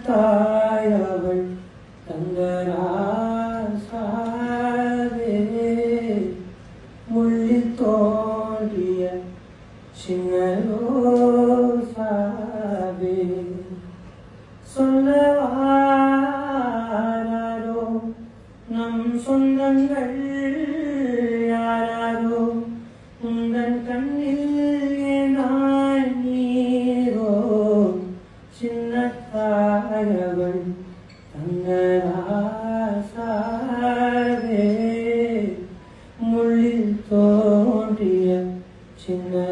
சின்னத்தாயவள் தங்கராசாவே முள்ளில் தோன்றிய சின்னரோசாவே சொல்லவாரோ நம் சொந்தங்கள் யாரோ உந்தன் கண்ணில் ஏனாய் நீரோ சின்னத்தாயவள் தங்கராசாவே முள்ளில் தோன்றிய சின்னரோசாவே